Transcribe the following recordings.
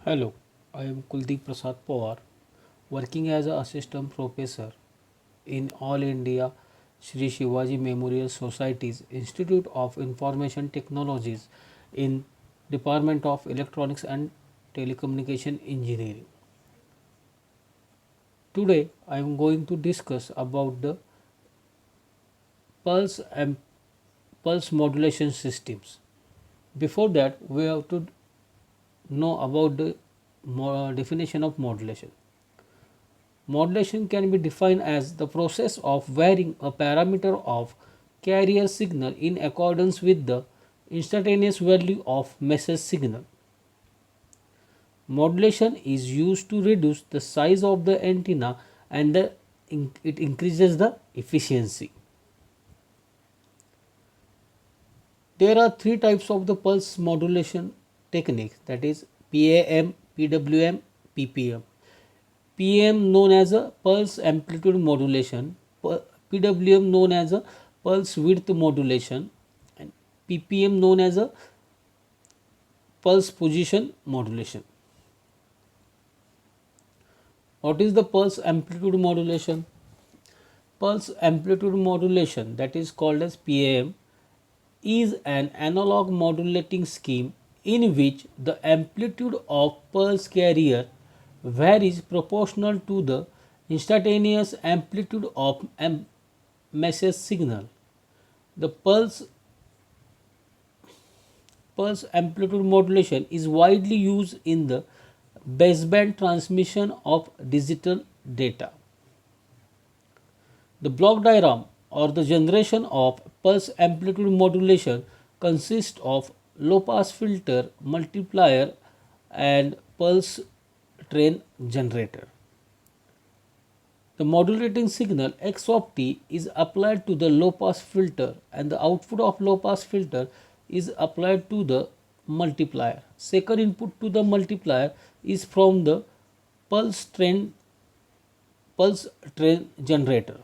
Hello, I am Kuldeep Prasad Pawar, working as an assistant professor in All India Sri Shivaji Memorial Society's Institute of Information Technologies in Department of Electronics and Telecommunication Engineering. Today I am going to discuss about the pulse and pulse modulation systems. Before that, we have to know about the definition of modulation. Modulation can be defined as the process of varying a parameter of carrier signal in accordance with the instantaneous value of message signal. Modulation is used to reduce the size of the antenna and it increases the efficiency. There are three types of the pulse modulation techniques, that is PAM, PWM, PPM. PAM known as a pulse amplitude modulation, PWM known as a pulse width modulation, and PPM known as a pulse position modulation. What is the pulse amplitude modulation? Pulse amplitude modulation, that is called as PAM, is an analog modulating scheme in which the amplitude of pulse carrier varies proportional to the instantaneous amplitude of message signal. The pulse amplitude modulation is widely used in the baseband transmission of digital data. The block diagram or the generation of pulse amplitude modulation consists of low pass filter, multiplier and pulse train generator. The modulating signal x of t is applied to the low pass filter and the output of low pass filter is applied to the multiplier. Second input to the multiplier is from the pulse train generator.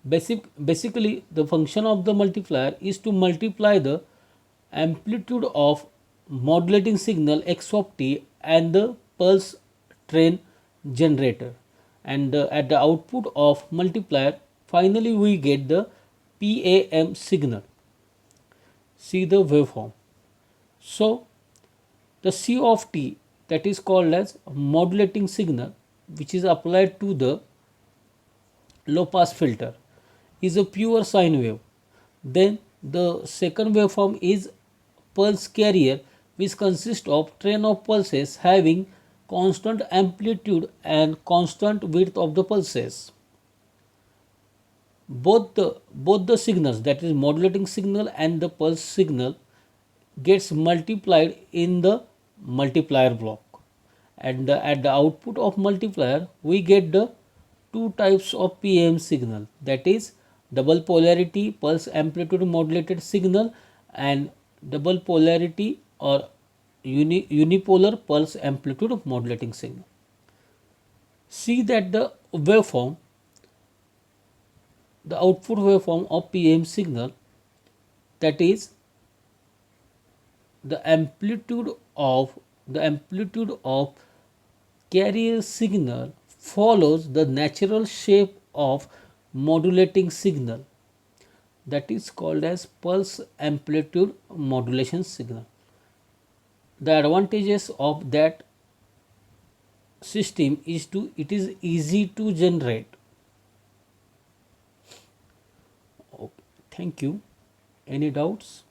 Basically, the function of the multiplier is to multiply the amplitude of modulating signal x of t and the pulse train generator, and at the output of multiplier finally we get the PAM signal. See the waveform. So the C of t, that is called as modulating signal, which is applied to the low pass filter, is a pure sine wave. Then the second waveform is pulse carrier, which consists of train of pulses having constant amplitude and constant width of the pulses. Both the signals, that is modulating signal and the pulse signal, gets multiplied in the multiplier block, and at the output of multiplier we get the two types of PAM signal, that is double polarity pulse amplitude modulated signal and double polarity or unipolar pulse amplitude modulating signal. See that the waveform, the output waveform of PAM signal, that is the amplitude of carrier signal follows the natural shape of modulating signal, that is called as pulse amplitude modulation signal. The advantages of that system is it is easy to generate. Okay, thank you. Any doubts?